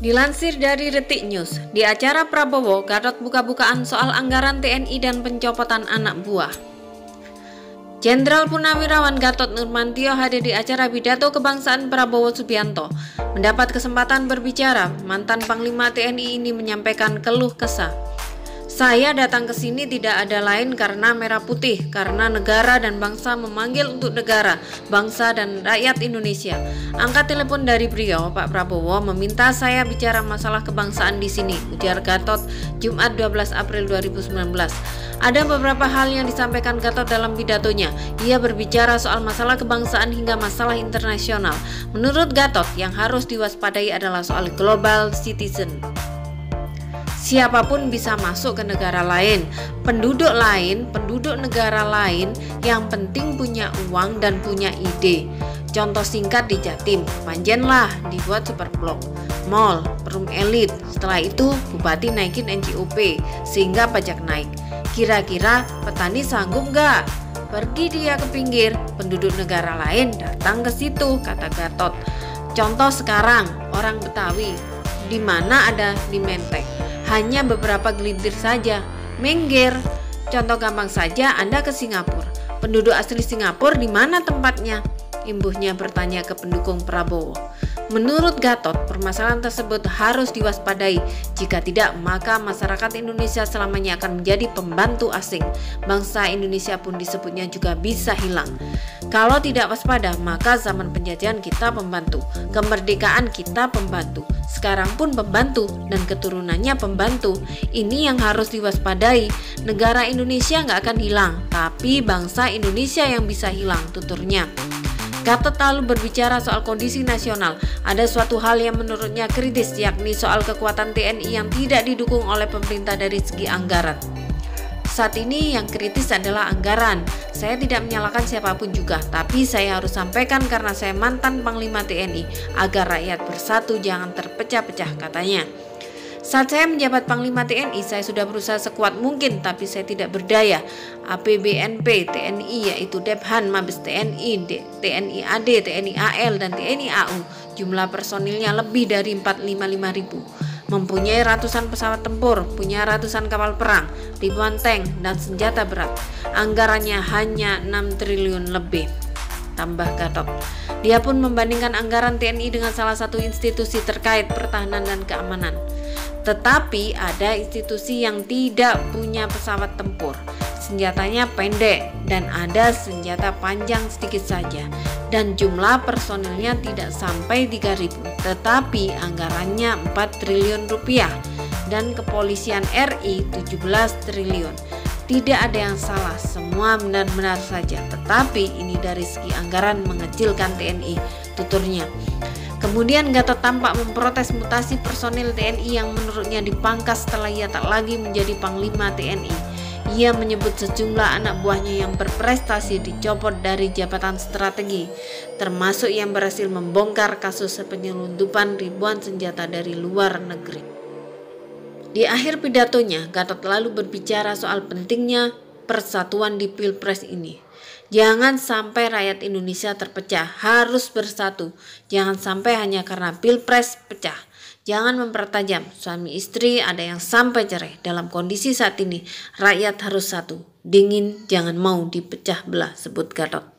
Dilansir dari Detik News, di acara Prabowo, Gatot buka-bukaan soal anggaran TNI dan pencopotan anak buah. Jenderal Purnawirawan Gatot Nurmantio hadir di acara pidato kebangsaan Prabowo Subianto. Mendapat kesempatan berbicara, mantan Panglima TNI ini menyampaikan keluh kesah. Saya datang ke sini tidak ada lain karena merah putih, karena negara dan bangsa memanggil untuk negara, bangsa dan rakyat Indonesia. Angkat telepon dari beliau, Pak Prabowo meminta saya bicara masalah kebangsaan di sini, ujar Gatot Jumat 12 April 2019. Ada beberapa hal yang disampaikan Gatot dalam pidatonya. Ia berbicara soal masalah kebangsaan hingga masalah internasional. Menurut Gatot, yang harus diwaspadai adalah soal global citizen. Siapapun bisa masuk ke negara lain, penduduk negara lain, yang penting punya uang dan punya ide. Contoh singkat di Jatim, Panjenlah dibuat superblok, mall, perum elit. Setelah itu bupati naikin NJOP sehingga pajak naik. Kira-kira petani sanggup nggak? Pergi dia ke pinggir, penduduk negara lain datang ke situ, kata Gatot. Contoh sekarang orang Betawi, di mana ada di Menteng. Hanya beberapa gelintir saja, minggir. Contoh gampang saja, Anda ke Singapura. Penduduk asli Singapura di mana tempatnya? Imbuhnya bertanya ke pendukung Prabowo. Menurut Gatot, permasalahan tersebut harus diwaspadai. Jika tidak, maka masyarakat Indonesia selamanya akan menjadi pembantu asing. Bangsa Indonesia pun disebutnya juga bisa hilang. Kalau tidak waspada, maka zaman penjajahan kita pembantu, kemerdekaan kita pembantu, sekarang pun pembantu, dan keturunannya pembantu. Ini yang harus diwaspadai. Negara Indonesia nggak akan hilang, tapi bangsa Indonesia yang bisa hilang, tuturnya. Gatot lalu berbicara soal kondisi nasional. Ada suatu hal yang menurutnya kritis, yakni soal kekuatan TNI yang tidak didukung oleh pemerintah dari segi anggaran. Saat ini yang kritis adalah anggaran. Saya tidak menyalahkan siapapun juga, tapi saya harus sampaikan karena saya mantan Panglima TNI, agar rakyat bersatu jangan terpecah-pecah, katanya. Saat saya menjabat Panglima TNI, saya sudah berusaha sekuat mungkin, tapi saya tidak berdaya. APBNP TNI, yaitu Dephan, Mabes TNI, TNI AD, TNI AL, dan TNI AU, jumlah personilnya lebih dari 455.000. Mempunyai ratusan pesawat tempur, punya ratusan kapal perang, ribuan tank, dan senjata berat. Anggarannya hanya 6 triliun lebih, tambah Gatot. Dia pun membandingkan anggaran TNI dengan salah satu institusi terkait pertahanan dan keamanan. Tetapi ada institusi yang tidak punya pesawat tempur, senjatanya pendek, dan ada senjata panjang sedikit saja, dan jumlah personilnya tidak sampai 3.000, tetapi anggarannya 4 triliun rupiah, dan kepolisian RI 17 triliun. Tidak ada yang salah, semua benar-benar saja, tetapi ini dari segi anggaran mengecilkan TNI, tuturnya. Kemudian Gatot tampak memprotes mutasi personil TNI yang menurutnya dipangkas setelah ia tak lagi menjadi Panglima TNI. Ia menyebut sejumlah anak buahnya yang berprestasi dicopot dari jabatan strategi, termasuk yang berhasil membongkar kasus penyelundupan ribuan senjata dari luar negeri. Di akhir pidatonya, Gatot lalu berbicara soal pentingnya persatuan di Pilpres ini. Jangan sampai rakyat Indonesia terpecah, harus bersatu. Jangan sampai hanya karena Pilpres pecah. Jangan mempertajam, suami istri ada yang sampai cerai. Dalam kondisi saat ini, rakyat harus satu. Dingin, jangan mau dipecah belah, sebut Gatot.